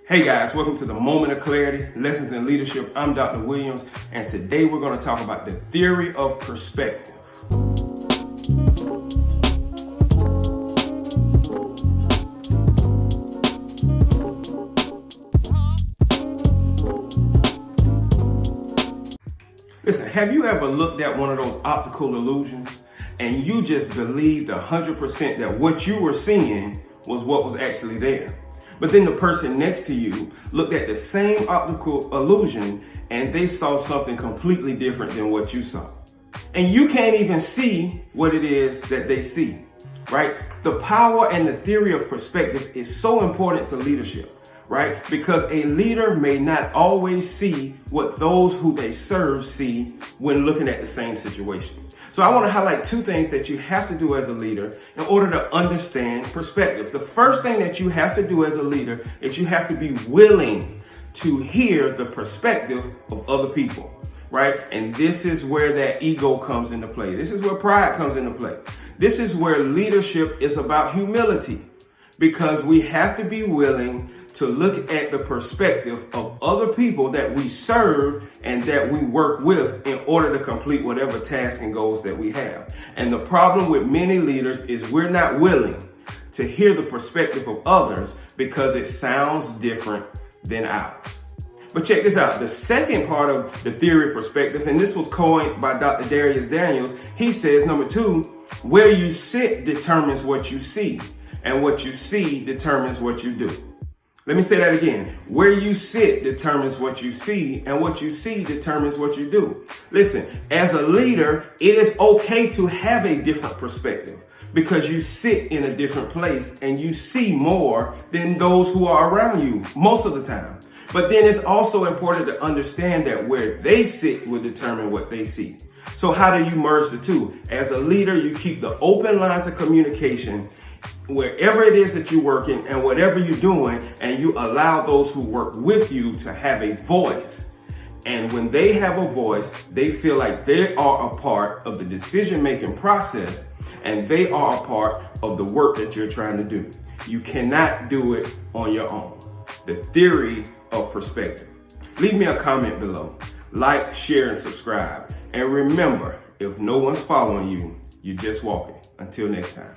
Hey guys, welcome to the Moment of Clarity, Lessons in Leadership. I'm Dr. Williams, and today we're going to talk about the theory of perspective. Listen, have you ever looked at one of those optical illusions and you just believed 100% that what you were seeing was what was actually there? But then the person next to you looked at the same optical illusion and they saw something completely different than what you saw. And you can't even see what it is that they see, right? The power and the theory of perspective is so important to leadership, right? Because a leader may not always see what those who they serve see when looking at the same situation. So I want to highlight two things that you have to do as a leader in order to understand perspective. The first thing that you have to do as a leader is you have to be willing to hear the perspective of other people, right? And this is where that ego comes into play. This is where pride comes into play. This is where leadership is about humility, because we have to be willing to look at the perspective of other people that we serve and that we work with in order to complete whatever tasks and goals that we have. And the problem with many leaders is we're not willing to hear the perspective of others because it sounds different than ours. But check this out. The second part of the theory of perspective, and this was coined by Dr. Dharius Daniels, he says, number two, where you sit determines what you see, and what you see determines what you do. Let me say that again. Where you sit determines what you see, and what you see determines what you do. Listen, as a leader, it is okay to have a different perspective because you sit in a different place and you see more than those who are around you most of the time. But then it's also important to understand that where they sit will determine what they see. So how do you merge the two? As a leader, you keep the open lines of communication wherever it is that you're working and whatever you're doing, and you allow those who work with you to have a voice. And when they have a voice, they feel like they are a part of the decision-making process and they are a part of the work that you're trying to do. You cannot do it on your own. The theory of perspective. Leave me a comment below. Like, share, and subscribe. And remember, if no one's following you, you're just walking. Until next time.